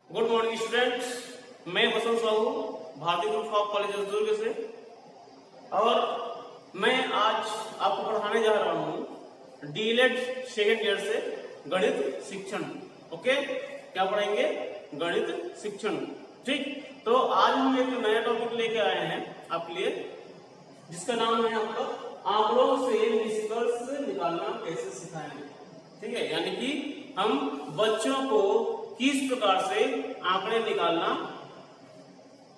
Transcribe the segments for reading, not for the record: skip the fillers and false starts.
Good morning students, मैं वसंत साहू भारतीय group of college दुर्ग से, और मैं आज आपको पढ़ाने जा रहा हूँ डीएलएड सेकेंड ईयर से गणित शिक्षण। ओके, क्या पढ़ाएंगे? गणित शिक्षण। ठीक, तो आज हम एक नया टॉपिक लेके आए हैं आपके लिए, जिसका नाम है आपका आंकड़ों से निष्कर्ष निकालना कैसे सिखाएं। ठीक है, यानी कि हम बच्चों को किस प्रकार से आंकड़े निकालना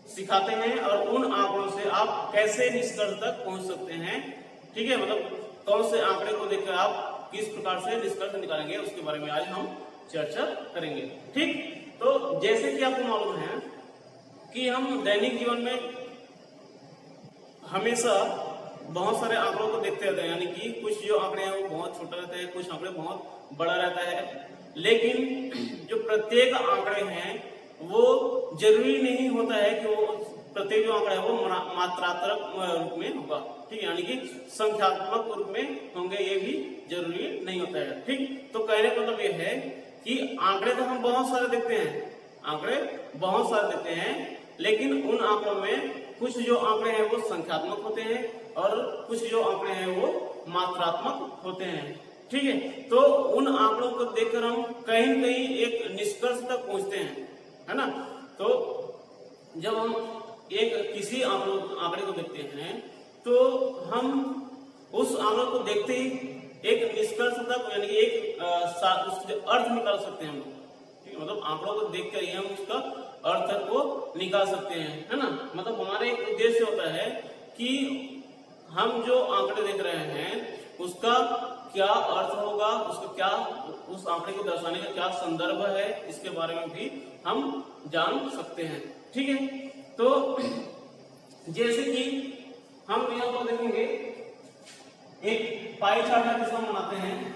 सिखाते हैं और उन आंकड़ों से आप कैसे निष्कर्ष तक पहुंच सकते हैं। ठीक है, मतलब कौन से आंकड़े को देखकर आप किस प्रकार से निष्कर्ष निकालेंगे, उसके बारे में आज हम चर्चा करेंगे। ठीक, तो जैसे कि आपको मालूम है कि हम दैनिक जीवन में हमेशा बहुत सारे आंकड़ों को देखते रहते हैं, यानी कि कुछ जो आंकड़े हैं वो बहुत छोटा रहता है, कुछ आंकड़े बहुत बड़ा रहता है, लेकिन जो प्रत्येक आंकड़े हैं वो जरूरी नहीं होता है कि वो प्रत्येक जो आंकड़ा है वो मात्रात्मक रूप में होगा। ठीक है, यानी कि संख्यात्मक रूप में होंगे, ये भी जरूरी नहीं होता है। ठीक, तो कहने का मतलब ये है कि आंकड़े तो हम बहुत सारे देखते हैं, आंकड़े बहुत सारे देखते हैं, लेकिन उन आंकड़ों में कुछ जो आंकड़े हैं वो संख्यात्मक होते हैं और कुछ जो आंकड़े हैं वो मात्रात्मक होते हैं। ठीक है, तो उन आंकड़ों को देखकर हम कहीं न कहीं एक निष्कर्ष तक पहुंचते हैं, है ना। तो जब हम एक किसी आंकड़े को देखते हैं तो हम उस आंकड़े को देखते ही एक निष्कर्ष तक, यानी एक उसके अर्थ निकाल सकते हैं हम लोग। ठीक है, मतलब आंकड़ों को देखकर ही हम उसका अर्थ को निकाल सकते हैं, है ना। मतलब हमारे एक उद्देश्य होता है कि हम जो आंकड़े देख रहे हैं उसका क्या अर्थ होगा, उसका क्या, उस आंकड़े को दर्शाने का क्या संदर्भ है, इसके बारे में भी हम जान सकते हैं। ठीक है, तो जैसे कि हम यहाँ पर देखेंगे एक पाई चार्ट कैसे हम बनाते हैं।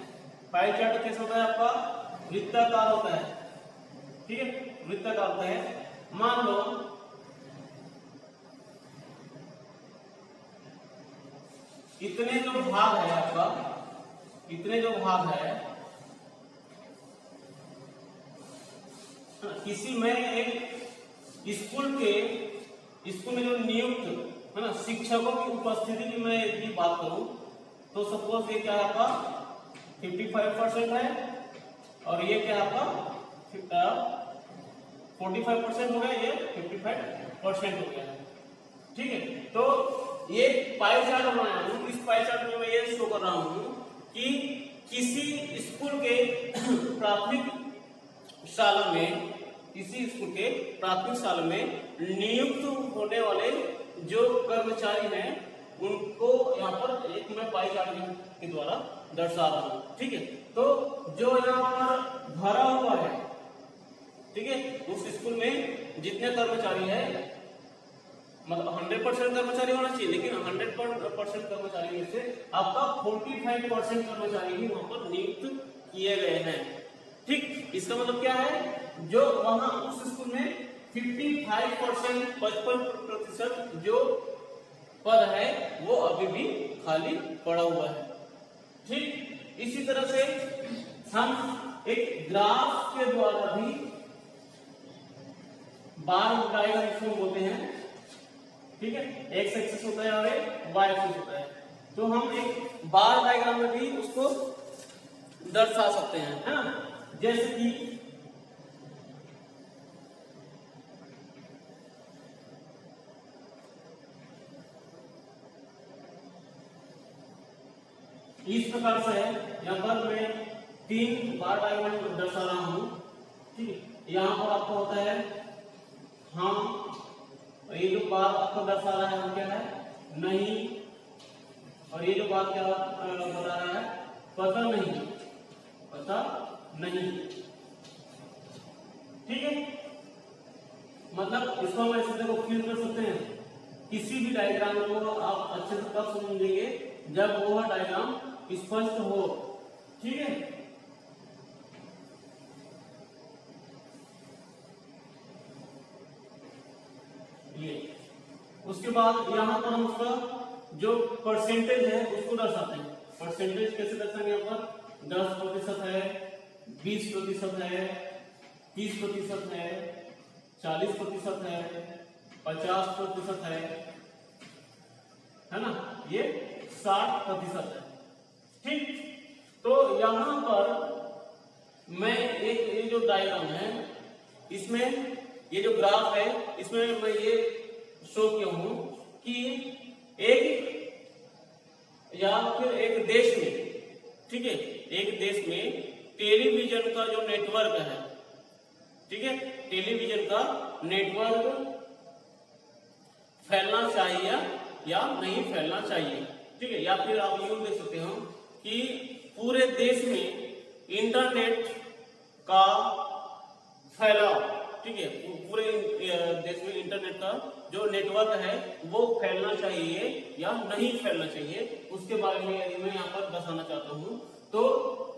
पाई चार्ट कैसा होता है? आपका वृत्ताकार होता है। ठीक है, वृत्ताकार होता है। मान लो इतने जो भाग है आपका, इतने जो भाग है, किसी में एक स्कूल में जो नियुक्त है ना शिक्षकों की उपस्थिति की मैं यदि बात करूं तो सपोज ये क्या है आपका 55% है और ये क्या है आपका 45% हो गया, ये 55% हो गया। ठीक है, तो ये पाई चार्ट बनाया हूं। इस पाई चार्ट में मैं ये शो कर रहा हूं कि किसी स्कूल के प्राथमिक शाला में, किसी स्कूल के प्राथमिक शाला में नियुक्त होने वाले जो कर्मचारी हैं उनको यहाँ पर एक मैं पाई चार्ट के द्वारा दर्शा रहा हूँ। ठीक है, तो जो यहाँ पर भरा हुआ है, ठीक है, उस स्कूल में जितने कर्मचारी है, मतलब 100% कर्मचारी होना चाहिए, लेकिन 100% कर्मचारी में से आपका 45% कर्मचारी ही वहां पर नियुक्त किए गए हैं। ठीक, इसका मतलब क्या है? जो वहां उस स्कूल में 55% जो पद है वो अभी भी खाली पड़ा हुआ है। ठीक, इसी तरह से हम एक ग्राफ के द्वारा भी बार डायग्राम इसको बोलते हैं। ठीक है, एक्स एक्सिस होता है और एक वाई एक्सिस होता है, तो हम एक बार डायग्राम में भी उसको दर्शा सकते हैं, है ना। जैसे कि इस प्रकार से है, यहाँ पर मैं 3 बार डायग्राम दर्शा रहा हूं। ठीक है, यहाँ पर आपको होता है हम, ये जो बात आपको दर्शा रहा है वो क्या है? नहीं, और ये जो बात क्या बता रहा है? पता नहीं, पता नहीं। ठीक है, मतलब इसको हम ऐसे देखो फील कर सकते हैं। किसी भी डायग्राम को आप अच्छे से तब समझेंगे जब वह डायग्राम स्पष्ट हो। ठीक है, ये उसके बाद यहाँ पर हम उसका जो परसेंटेज है उसको दर्शाते हैं। परसेंटेज कैसे दर्शाएंगे? यहाँ पर 10% है, 20% है, 30% है, 40% है, 50% है ना, ये 60% है। ठीक, तो यहां पर मैं एक ये जो डायग्राम है इसमें ये जो ग्राफ है इसमें मैं ये शो किया हूं कि एक या फिर एक देश में, ठीक है, एक देश में टेलीविजन का जो नेटवर्क है, ठीक है, टेलीविजन का नेटवर्क फैलना चाहिए या नहीं फैलना चाहिए, ठीक है, या फिर आप यूं देख सकते हो कि पूरे देश में इंटरनेट का फैलाव, ठीक है, पूरे देश में इंटरनेट का जो नेटवर्क है वो फैलना चाहिए या नहीं फैलना चाहिए, उसके बारे में मैं यहाँ पर बताना चाहता हूँ। तो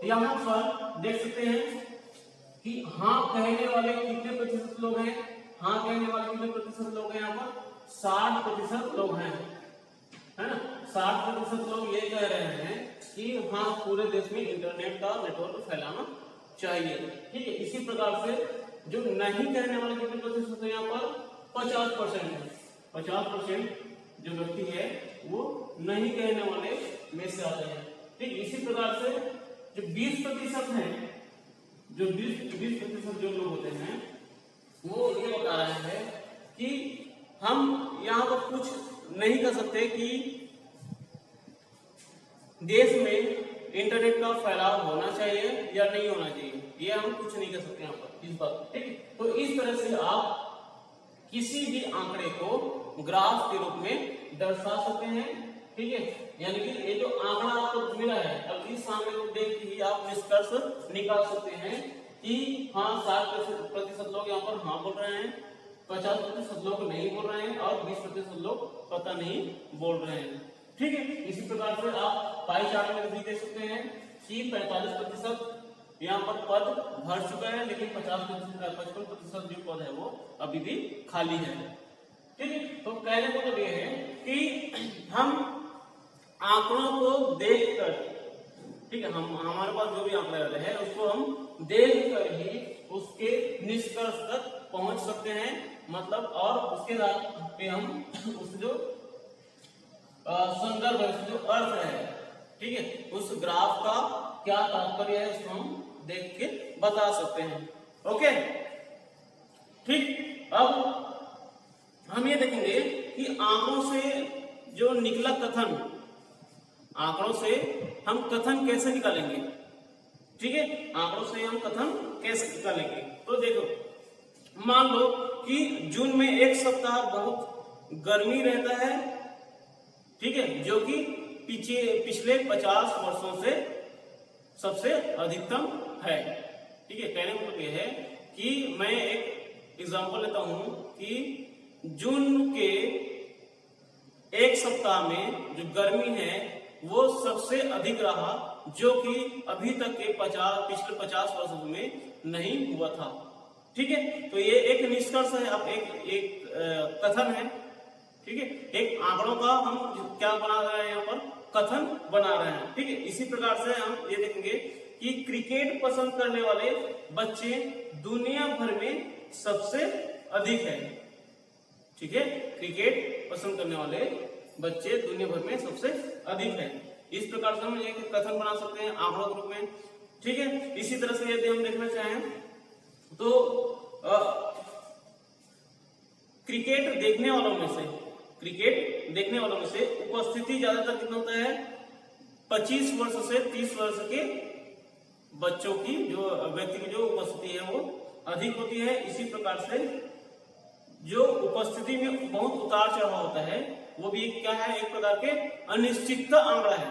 यहाँ पर देख सकते हैं कि हाँ कहने वाले कितने प्रतिशत लोग हैं, हाँ कहने वाले कितने प्रतिशत लोग हैं, यहाँ पर 60% लोग हैं, है ना, 60% लोग ये कह रहे हैं कि हाँ पूरे देश में इंटरनेट का नेटवर्क फैलाना चाहिए, ठीक है। इसी प्रकार से जो नहीं कहने वाले कितने प्रतिशत है, यहाँ पर 50% है, 50% जो व्यक्ति है वो नहीं कहने वाले में से आते हैं, ठीक। इसी प्रकार से जो 20% है, जो 20% जो लोग होते हैं वो ये बता रहे हैं कि हम यहाँ पर कुछ नहीं कर सकते कि देश में इंटरनेट का फैलाव होना चाहिए या नहीं होना चाहिए, ये हम कुछ नहीं कर सकते यहाँ पर इस बात, ठीक। तो इस तरह से आप किसी भी आंकड़े को ग्राफ के रूप में दर्शा सकते हैं, ठीक है। यानी कि ये जो आंकड़ा आपको मिला है, अब इस आंकड़े को देख के ही आप निष्कर्ष निकाल सकते हैं कि हाँ 60% लोग यहाँ पर हाँ बोल रहे हैं, 50% लोग नहीं बोल रहे हैं और 20% लोग पता नहीं बोल रहे हैं, ठीक है। इसी प्रकार से आप पाई चार्ट में भी देख सकते हैं कि 45% यहाँ पर पद भर चुका है, लेकिन 55% जो पद है वो अभी भी खाली है, ठीक है। तो कहने को मतलब ये है कि हम आंकड़ों को देखकर, ठीक है, हम हमारे पास जो भी आंकड़े रहते हैं उसको हम देखकर ही उसके निष्कर्ष तक पहुंच सकते हैं, मतलब, और उसके बाद पे हम उस जो संदर्भ है, जो अर्थ है, ठीक है, उस ग्राफ का क्या तात्पर्य है उसको हम देख के बता सकते हैं, ओके, ठीक। अब हम ये देखेंगे कि आंकड़ों से जो निकला कथन, आंकड़ों से हम कथन कैसे निकालेंगे, ठीक है, आंकड़ों से हम कथन कैसे निकालेंगे। तो देखो, मान लो कि जून में एक सप्ताह बहुत गर्मी रहता है, ठीक है, जो कि पिछले 50 वर्षों से सबसे अधिकतम है, ठीक है। कहने का मतलब यह है कि मैं एक एग्जांपल लेता हूं कि जून के एक सप्ताह में जो गर्मी है वो सबसे अधिक रहा, जो कि अभी तक के पिछले 50 वर्षों में नहीं हुआ था, ठीक है। तो ये एक निष्कर्ष है, अब एक कथन है, ठीक है, एक आंकड़ों का हम क्या बना रहे हैं, यहाँ पर कथन बना रहे हैं, ठीक है। इसी प्रकार से हम ये देखेंगे कि क्रिकेट पसंद करने वाले बच्चे दुनिया भर में सबसे अधिक है, ठीक है, क्रिकेट पसंद करने वाले बच्चे दुनिया भर में सबसे अधिक है। इस प्रकार से हम एक कथन बना सकते हैं आंकड़ों के रूप में, ठीक है। इसी तरह से यदि हम देखना चाहें तो क्रिकेट देखने वालों में से उपस्थिति ज्यादातर कितना होता है, 25 वर्ष से 30 वर्ष के बच्चों की, जो व्यक्ति की जो उपस्थिति है वो अधिक होती है। इसी प्रकार से जो उपस्थिति में बहुत उतार चढ़ाव होता है वो भी क्या है, एक प्रकार के अनिश्चितता आंकड़ा है,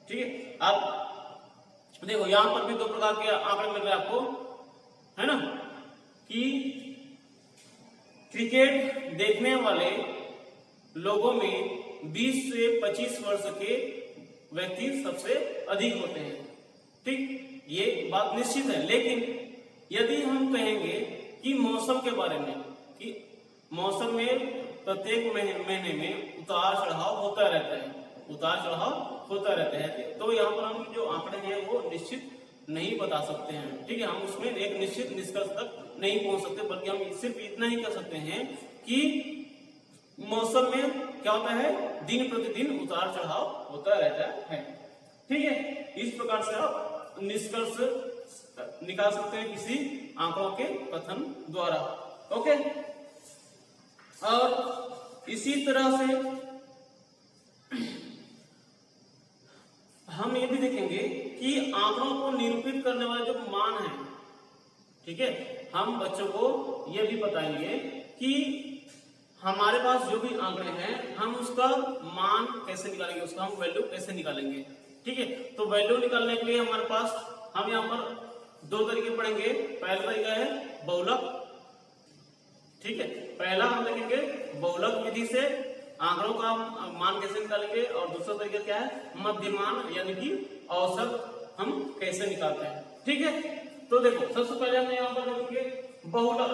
ठीक है। आप देखो यहां पर भी दो प्रकार के आंकड़े मिल रहे हैं आपको, है ना, कि क्रिकेट देखने वाले लोगों में 20 से 25 वर्ष के व्यक्ति सबसे अधिक होते हैं, ठीक, ये बात निश्चित है। लेकिन यदि हम कहेंगे कि मौसम के बारे में, कि मौसम में प्रत्येक महीने में उतार चढ़ाव होता रहता है, तो यहाँ पर हम जो आंकड़े हैं वो निश्चित नहीं बता सकते हैं। ठीक है, हम उसमें एक निश्चित निष्कर्ष तक नहीं पहुंच सकते, बल्कि हम सिर्फ इतना ही कर सकते हैं कि मौसम में क्या होता है, दिन प्रतिदिन उतार चढ़ाव होता रहता है। ठीक है, इस प्रकार से आप निष्कर्ष निकाल सकते हैं किसी आंकड़ों के कथन द्वारा। ओके, और इसी तरह से हम ये भी देखेंगे कि आंकड़ों को निरूपित करने वाले जो मान है, ठीक है, हम बच्चों को ये भी बताएंगे कि हमारे पास जो भी आंकड़े हैं हम उसका मान कैसे निकालेंगे, उसका हम वैल्यू कैसे निकालेंगे। ठीक है, तो वैल्यू निकालने के लिए हमारे पास हम यहाँ पर दो तरीके पढ़ेंगे। पहला तरीका है बहुलक। ठीक है, पहला हम देखेंगे बहुलक विधि से आंकड़ों का मान कैसे निकालेंगे, और दूसरा तरीका क्या है, मध्यमान यानी कि औसत हम कैसे निकालते हैं। ठीक है, तो देखो सबसे पहले हम यहाँ पर देखेंगे बहुलक।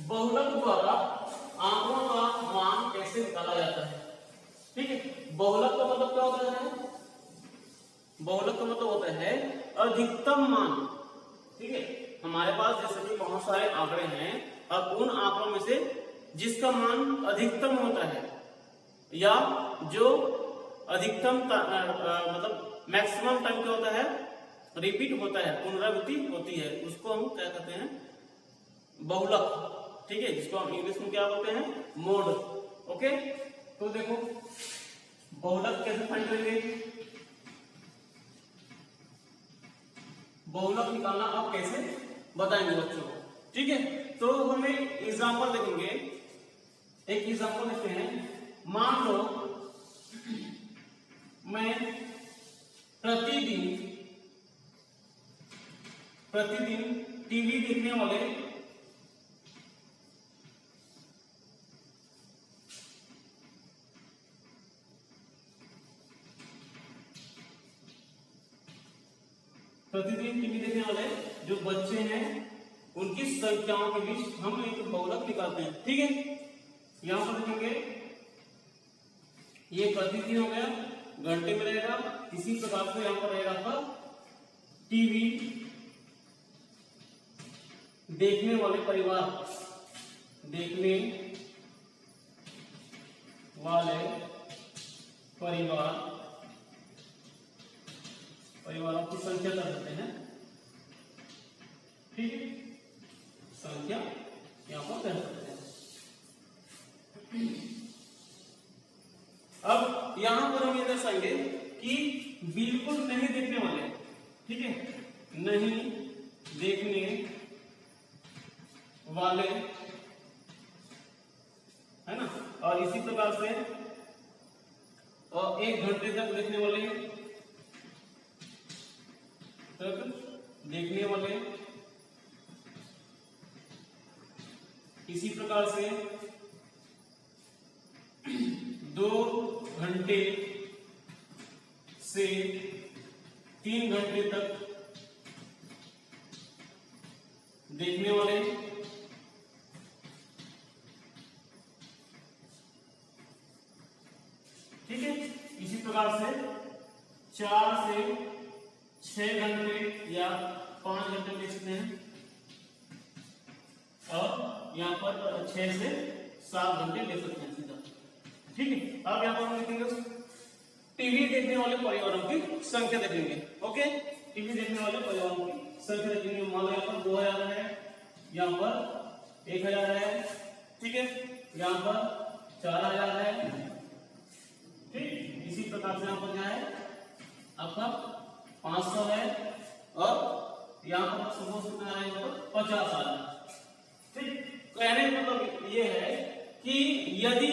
बहुलक द्वारा आंकड़ों का मान कैसे निकाला जाता है। ठीक है, बहुलक का मतलब क्या होता है, बहुलक का मतलब होता है अधिकतम मान। ठीक है, हमारे पास जैसे कि बहुत सारे आंकड़े हैं, अब उन आंकड़ों में से जिसका मान अधिकतम होता है या जो अधिकतम मतलब मैक्सिमम टाइम क्या होता है, रिपीट होता है, पुनरावृत्ति होती है, उसको हम क्या कहते हैं, बहुलक। ठीक है, जिसको हम इंग्लिश में क्या बोलते हैं, मोड। ओके, तो देखो बहुलक कैसे फाइंड करेंगे, बहुलक निकालना आप कैसे बताएंगे बच्चों को। ठीक है, तो हमें एग्जांपल देखेंगे, एक एग्जांपल देखते हैं। मान लो मैं प्रतिदिन टीवी देखने वाले जो बच्चे हैं उनकी संख्याओं के बीच हम एक बहुलक निकालते हैं। ठीक है, यहां पर देखेंगे ये प्रतिदिन हो गया, घंटे में रहेगा। इसी प्रकार से यहां पर रहेगा आपका टीवी देखने वाले परिवार, देखने वाले परिवारों की संख्या कर सकते हैं। ठीक है, संख्या यहां पर कर सकते हैं। अब यहां पर हम ये दर्शाएंगे कि बिल्कुल नहीं देखने वाले, ठीक है, नहीं देखने वाले, है ना, और इसी प्रकार से और 1 घंटे तक देखने वाले, इसी प्रकार से 2 घंटे से 3 घंटे तक देखने वाले, ठीक है, इसी प्रकार से 4 से 6 घंटे या 5 घंटे देख सकते हैं, और यहाँ पर 6 से 7 घंटे ले सकते हैं सीधा। ठीक है, अब यहाँ पर हम लिखेंगे टीवी देखने वाले परिवारों की संख्या देखेंगे। ओके, टीवी देखने वाले परिवारों की संख्या देखेंगे। मान लो यहाँ पर 2000 है, यहाँ पर 1000 है, ठीक है, यहाँ पर 4000 है। ठीक, इसी प्रकार से यहाँ पर क्या है आपका 500 है, और यहाँ पर सपोज कितना है, 50 आ रहा है। ठीक, कहने का मतलब ये है कि यदि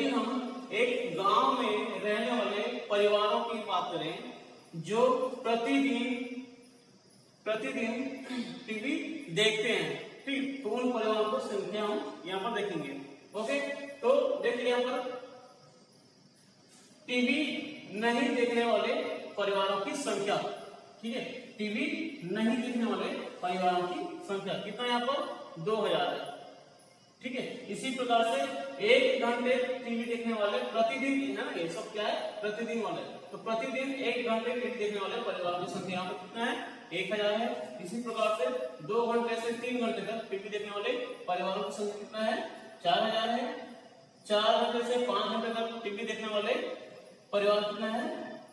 हम एक गांव में रहने वाले परिवारों की बात करें जो प्रतिदिन टीवी देखते हैं, ठीक, तो उन परिवारों को संख्या हम यहाँ पर देखेंगे। ओके, तो देखिए यहाँ पर टीवी नहीं देखने वाले परिवारों की संख्या, ठीक है, टीवी नहीं देखने वाले परिवारों की संख्या कितना, यहाँ पर 2000 है। ठीक है, इसी प्रकार से 1 घंटे टीवी देखने वाले प्रतिदिन, है ना, ये सब क्या है, प्रतिदिन वाले, तो प्रतिदिन 1 घंटे टीवी देखने वाले परिवारों की संख्या यहाँ पर कितना है, 1000 है। इसी प्रकार से 2 घंटे से 3 घंटे तक टीवी देखने वाले परिवारों की संख्या कितना है, 4000 है। 4 घंटे से 5 घंटे तक टीवी देखने वाले परिवार कितना है,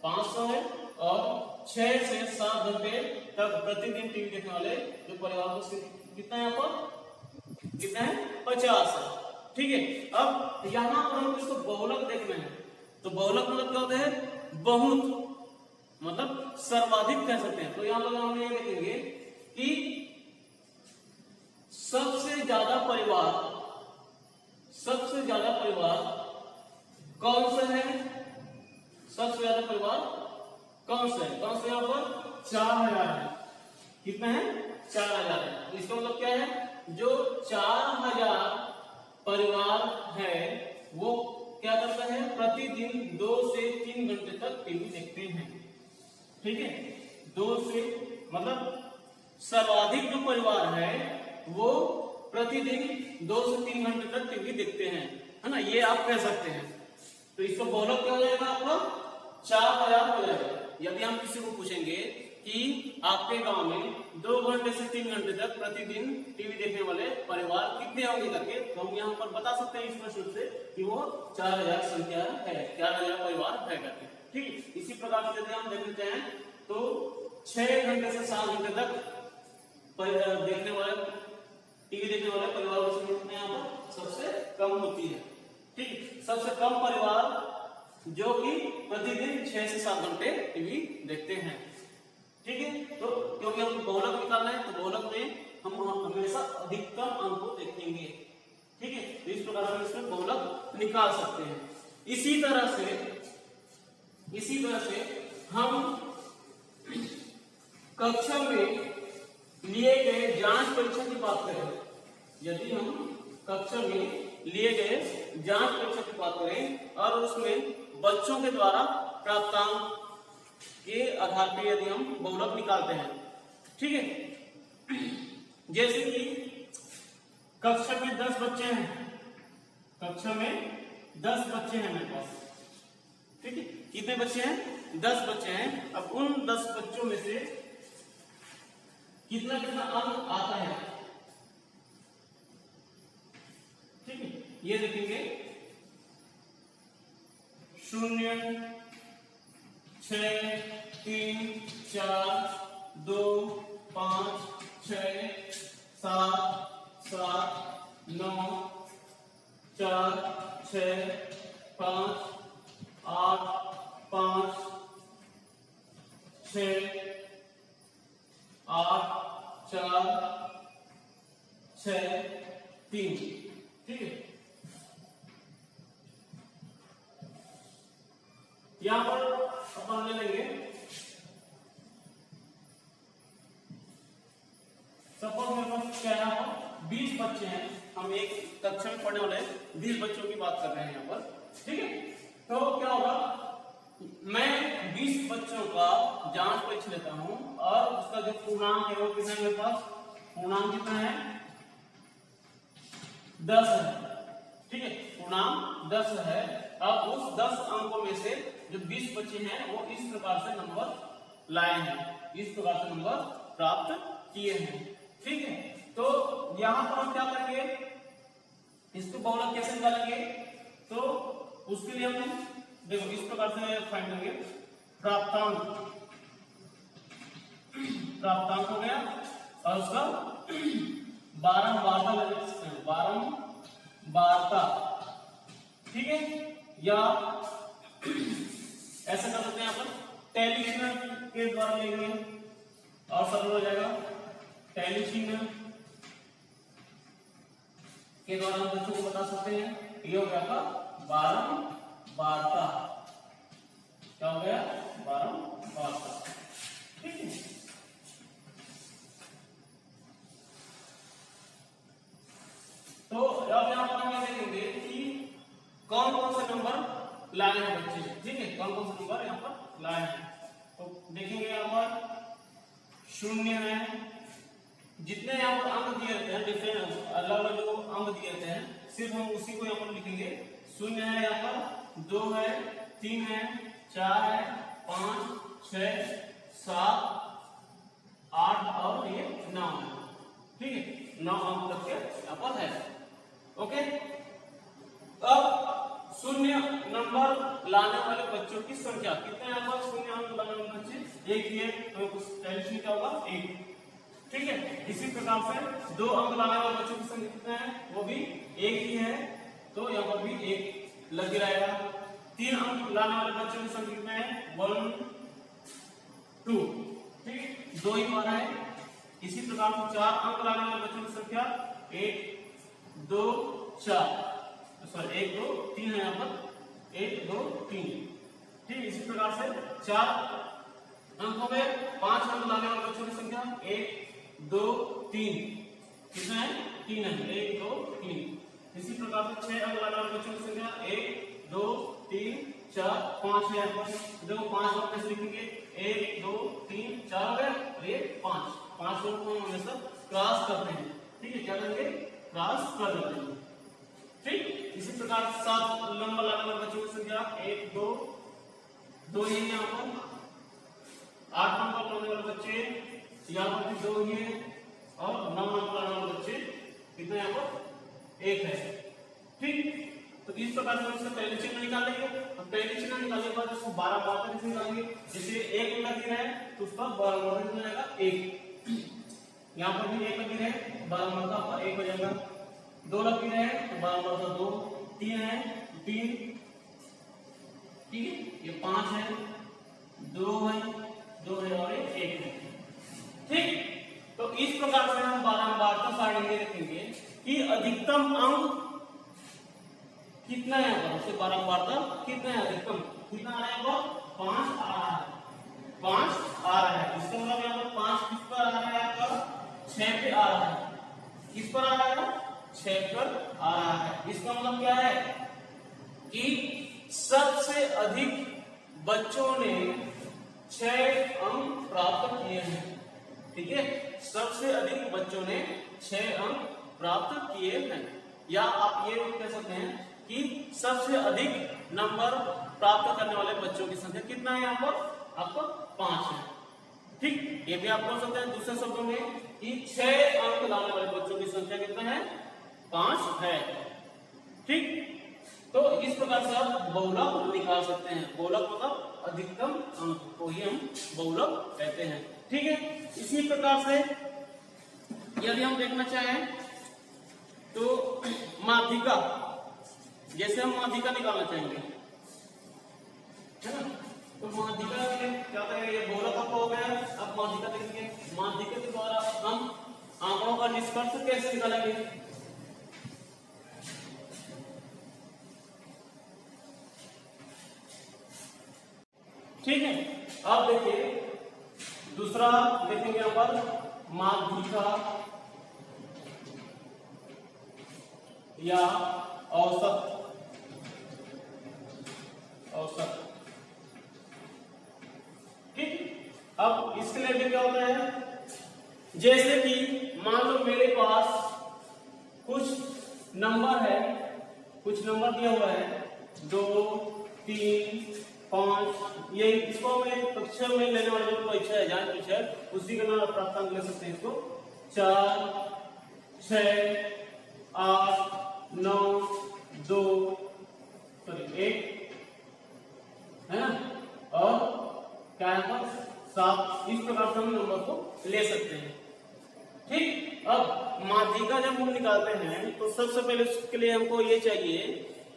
500 है। और 6 से 7 घंटे तक प्रतिदिन टीवी देखने वाले जो परिवार कितना है, यहाँ पर कितना है, 50 है। ठीक है, अब यहाँ पर हम इसको बहुलक देखना है। तो बहुलक मतलब क्या होता है, बहुत, मतलब सर्वाधिक कह सकते हैं। तो यहाँ पर हम ये देखेंगे कि सबसे ज्यादा परिवार कौन सा है, सबसे ज्यादा परिवार कौन सा है, यहाँ पर 4000 है। कितना है, 4000 है। तो इसका मतलब क्या है, जो 4000 परिवार है वो क्या करता है, प्रतिदिन 2 से 3 घंटे तक टीवी देखते हैं। ठीक है, 2 से मतलब सर्वाधिक जो परिवार है वो प्रतिदिन 2 से 3 घंटे तक टीवी देखते हैं, है ना, ये आप कह सकते हैं। तो इसका बहुलक क्या हो जाएगा, आपका 4000 हो जाएगा। यदि हम किसी को पूछेंगे कि आपके गांव में 2 घंटे से 3 घंटे तक प्रतिदिन टीवी देखने वाले परिवार कितने होंगे करके, तो हम यहाँ पर बता सकते हैं स्पष्ट से कि वो 4000 संख्या है, 4000 परिवार है करके। ठीक, इसी प्रकार से यदि हम देख लेते हैं तो 6 घंटे से 7 घंटे तक देखने वाले टीवी देखने वाले परिवारों की संख्या यहाँ पर सबसे कम होती है। ठीक, सबसे कम परिवार जो कि प्रतिदिन 6 से 7 घंटे टीवी देखते हैं। ठीक है, तो क्योंकि हम बहुलक निकालना है तो बहुलक में हम हमेशा अधिकतम अंक को देखेंगे। ठीक है, तो इस प्रकार हम इसमें बहुलक निकाल सकते हैं। इसी तरह से हम कक्षा में लिए गए जांच परीक्षा की बात करें, यदि हम कक्षा में लिए गए जांच परीक्षा की बात करें और उसमें बच्चों के द्वारा प्राप्तांक के आधार पर यदि हम बहुलक निकालते हैं। ठीक है, जैसे कि कक्षा में 10 बच्चे हैं, कक्षा में 10 बच्चे हैं मेरे पास। ठीक है, कितने बच्चे हैं, 10 बच्चे हैं। अब उन 10 बच्चों में से कितना कितना अंक आता है, ठीक है, ये देखेंगे 0, 6, 3, 4, 2, 5, 6, 7, 9, 4, 6, 5, 8, 5, 6, 8, 4, 6, 3। ठीक है, यहां पर अपन ले लेंगे, सपोज मेरे पास क्या है, 20 बच्चे हैं। हम एक कक्षा में पढ़ने वाले 20 बच्चों की बात कर रहे हैं यहाँ पर। ठीक है, तो क्या होगा, मैं 20 बच्चों का जांच परीक्षा लेता हूं और उसका जो पूर्णांक है वो कितना है, मेरे पास पूर्णांक कितना है, 10 है। ठीक है, पूर्णांक 10 है। अब उस 10 अंकों में से जो 20 बच्चे हैं वो इस प्रकार से नंबर लाए हैं, इस प्रकार से नंबर प्राप्त किए हैं। ठीक है, तो यहां पर हम क्या करेंगे, इसको बहुलक कैसे निकालेंगे, तो उसके लिए हम देखो इस प्रकार से फाइंड करेंगे, प्राप्तांक हो गया और उसका बारंबारता। ठीक है, या ऐसा कर सकते हैं यहाँ पर टैली चिन्ह के द्वारा लेंगे और सरल हो जाएगा। टैली चिन्ह के द्वारा हम बच्चों को बता सकते हैं, ये हो गया था बारंबारता। क्या हो गया, बारंबारता। ठीक है, तो अब यहाँ पर हम देखेंगे कि कौन कौन से नंबर लाए हैं बच्चे। ठीक है, कौन कौन से नंबर यहाँ पर लाए हैं, तो देखेंगे यहाँ पर 0 है, जितने यहाँ पर अंक दिए रहते हैं, डिफरेंट अलग अलग जो अंक दिए रहते हैं, सिर्फ हम उसी को यहाँ पर लिखेंगे। 0 है, यहाँ पर 2 है, 3 है, 4 है, 5 6 7 8 और ये 9 है। ठीक है, 9 अंक तक के यहाँ पर है। ओके, अब शून्य नंबर लाने वाले बच्चों की संख्या कितने यहाँ पर शून्य अंक लाने वाले बच्चे एक ही है, तो कुछ टेंशन क्या होगा, एक। ठीक है, इसी प्रकार से 2 अंक लाने वाले बच्चों की संख्या कितना है, वो भी एक ही है, तो यहाँ पर भी एक लग रहेगा। 3 अंक लाने वाले बच्चों की संख्या कितना है, 1 2। ठीक, 2 ही आ रहा है। इसी प्रकार से 4 अंक लाने वाले बच्चों की संख्या 1 2 4, सॉरी 1 2 3 है यहाँ पर, 1 2 3। ठीक, इसी प्रकार से 4 अंक हो गए। 5 अंक लाने वाले बच्चों की संख्या 1 2 3, कितना है, 3 है, 1 2 3। इसी प्रकार से 6 अंक लाने वाले बच्चों की संख्या 1 2 3 4 5 है यहाँ पर। देखो 5 अंक कैसे लिखेंगे, 1 2 3 4 हो गया, और ये 5 को हम हमेशा क्रॉस करते हैं। ठीक है, क्या करेंगे, क्रॉस कर देते हैं। ठीक, इसी प्रकार 7 नंबर लाने वाले बच्चों की संख्या 1 2 2 ही है यहाँ पर। 8 नंबर लाने वाले बच्चे यहाँ पर भी 2 ही है, और 9 नंबर लाने वाले बच्चे कितने यहाँ पर, 1 है। ठीक, तो इस प्रकार से इसका पहले चिन्ह निकालेंगे। तो पहले चिन्ह निकालने के बाद उसको 12 बार तक निकालेंगे। जैसे 1 लकीर है तो उसका 12 बार कितना आएगा, 1। यहाँ पर भी 1 लकीर है, 12 बार का 1 हो जाएगा। 2 लकीर है तो 12 बार का 2। 3 है 3, ठीक है, ये 5 है, 2 है और 1 है। ठीक, तो इस प्रकार से हम बारंबार तो सारणी रखेंगे कि अधिकतम अंक कितना है, उससे बारंबार तक कितना है, अधिकतम कितना आ रहा है, 5 आ रहा है, 5 आ रहा है। इसका मतलब यहाँ पर 5 किस पर आ रहा है, आपका 6 पे आ रहा है। किस पर आ रहा है, 6 पर आ रहा है। इसका मतलब क्या है कि सबसे अधिक बच्चों ने 6 अंक प्राप्त किए हैं। ठीक है, सबसे अधिक बच्चों ने 6 अंक प्राप्त किए हैं, या आप ये कह सकते हैं कि सबसे अधिक नंबर प्राप्त करने वाले बच्चों की संख्या कितना है, यहाँ पर आपको 5 है। ठीक, ये भी आप बोल सकते हैं दूसरे शब्दों में कि 6 अंक लाने वाले बच्चों की संख्या कितना है, 5 है। ठीक, तो इस प्रकार से आप बहुलक निकाल सकते हैं। बहुलक मतलब अधिकतम अंक को ही हम बहुलक कहते हैं। ठीक है, इसी प्रकार से यदि हम देखना चाहें तो माध्यिका, जैसे हम माध्यिका निकालना चाहेंगे, है ना, तो माध्यिका में क्या करेंगे, ये बहुलक आपका हो गया। अब माध्यिका देखेंगे, माध्यिका के द्वारा हम आंकड़ों का निष्कर्ष कैसे निकालेंगे। ठीक है, अब देखिए दूसरा देखेंगे यहाँ पर माध्यिका या औसत। ठीक, अब इसके लिए भी क्या होता है, जैसे कि मान लो मेरे पास कुछ नंबर है, कुछ नंबर दिया हुआ है 2 3 5, ये इसको मैं कक्षा में लेने वाले जो परीक्षा है, जान परीक्षा है, उसी का नाम प्राप्तांक ले सकते हैं। इसको 4 6 8 9 2 सॉरी 1 है ना, और क्या है 7। इस प्रकार से हम नंबर को ले सकते हैं। ठीक, अब माध्यिका जब हम निकालते हैं तो सबसे पहले उसके लिए हमको ये चाहिए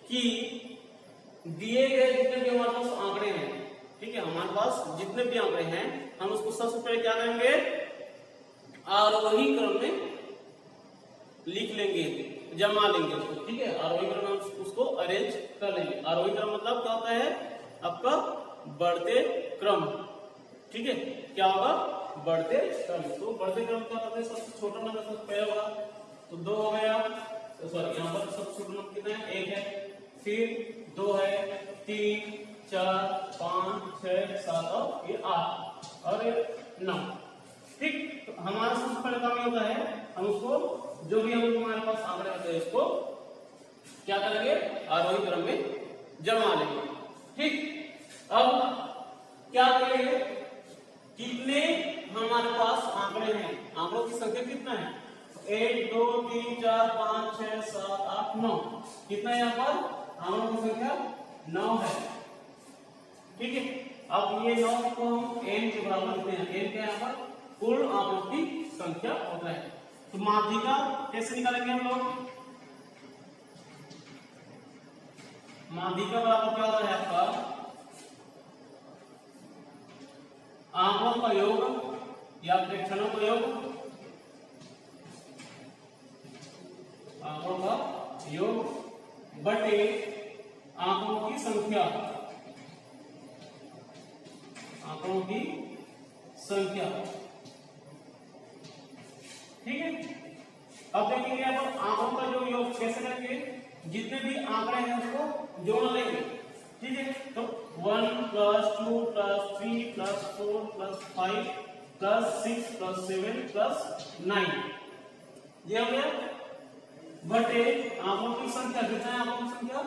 कि दिए गए जितने भी हमारे पास आंकड़े हैं, ठीक है, हमारे पास जितने भी आंकड़े हैं, हम उसको सबसे पहले क्या करेंगे, आरोही क्रम में लिख लेंगे, जमा लेंगे उसको। ठीक है, आरोही क्रम में उसको अरेंज कर लेंगे। आरोही क्रम मतलब क्या होता है, आपका बढ़ते क्रम। ठीक है, क्या होगा, बढ़ते क्रम। तो बढ़ते क्रम क्या होता है, सबसे छोटा नंबर सबसे पहले होगा, तो 2 हो गया, तो सॉरी यहाँ पर सबसे छोटा नंबर कितना है, 1 है, फिर 2 है, 3 4 5 6 7 और ये 8 और 9। ठीक, तो हमारा सबसे पहले काम ये होता है, हम उसको जो भी हमारे पास आंकड़े होते हैं इसको क्या करेंगे, आरोही क्रम में जमा लेंगे। ठीक, अब क्या करेंगे, कितने हमारे पास आंकड़े हैं, आंकड़ों की संख्या कितना है, 1 2 3 4 5 6 7 8 9, कितना है यहाँ पर आंकड़ों की संख्या 9 है। ठीक है, अब ये 9 को हम n के बराबर लिखते हैं, n क्या यहाँ पर कुल आंकड़ों की संख्या होता है। तो माध्यिका कैसे निकालेंगे हम लोग, माध्यिका बराबर क्या होता है आपका आंकड़ों का योग या प्रेक्षणों का योग, आंकड़ों का योग बटे आंकड़ों की संख्या, आंकड़ों की संख्या। ठीक है, अब देखेंगे यहाँ पर आंकड़ों का जो योग कैसे करेंगे, जितने भी आंकड़े हैं उसको जोड़ लेंगे। ठीक है, तो 1 + 2 + 3 + 4 + 5 + 6 + 7 + 9 ये हो गया, बटे आंकड़ों की संख्या, कितना है आंकड़ों की संख्या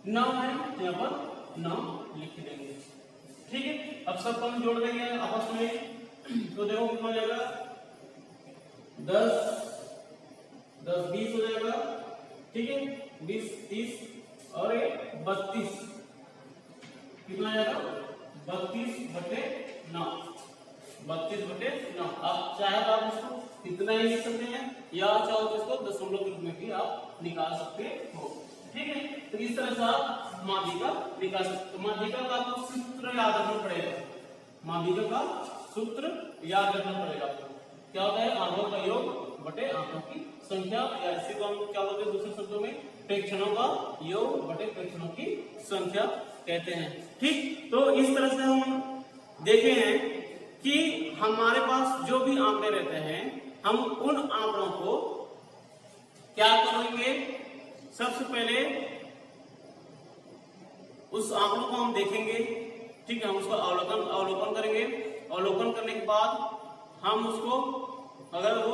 9 है, तो यहाँ पर 9 लिख देंगे। ठीक है, अब सबको हम जोड़ देंगे आपस में, तो देखो कितना हो जाएगा 10 10 20 हो जाएगा। ठीक है, 20 30 और 32, कितना आ जाएगा 32/9, 32/9। आप चाहे तो आप इसको इतना ही लिख सकते हैं या चाहो तो इसको दशमलव के रूप में भी आप निकाल सकते हो। ठीक है, तो इस तरह से आप माध्यिका निकाल सकते हो। माध्यिका का आपको सूत्र याद रखना पड़ेगा, माध्यिका का सूत्र याद रखना पड़ेगा आपको, क्या होता है आंकड़ों का योग बटे आंकड़ों की संख्या, या इसी को हम क्या बोलते हैं दूसरे शब्दों में प्रेक्षणों का योग बटे प्रेक्षणों की संख्या कहते हैं। ठीक, तो इस तरह से हम देखे हैं कि हमारे पास जो भी आंकड़े रहते हैं हम उन आंकड़ों को क्या करेंगे, सबसे पहले उस आंकड़ों को हम देखेंगे। ठीक है, हम उसका अवलोकन करेंगे, अवलोकन करने के बाद हम उसको, अगर वो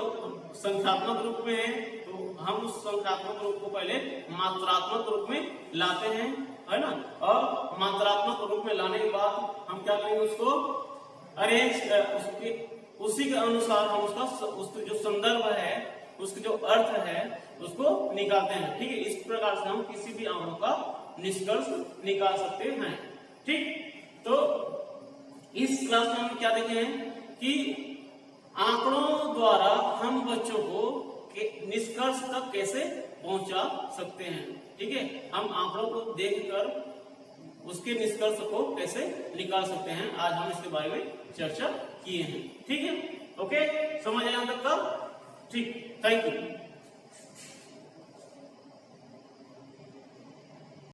संख्यात्मक रूप में है तो हम उस संख्यात्मक रूप को पहले मात्रात्मक रूप में लाते हैं, है ना, और मात्रात्मक रूप में लाने के बाद हम क्या करेंगे, उसको अरेंज उसी के अनुसार हम उसका जो संदर्भ है, उसके जो अर्थ है उसको निकालते हैं। ठीक है, इस प्रकार से हम किसी भी आंकड़ों का निष्कर्ष निकाल सकते हैं। ठीक, तो इस क्लास में हम क्या देखे हैं कि आंकड़ों द्वारा हम बच्चों को निष्कर्ष तक कैसे पहुंचा सकते हैं। ठीक है, हम आंकड़ों को देखकर उसके निष्कर्ष को कैसे निकाल सकते हैं, आज हम इसके बारे में चर्चा किए हैं। ठीक है, ओके, समझ आए यहां तक का? ठीक, थैंक यू।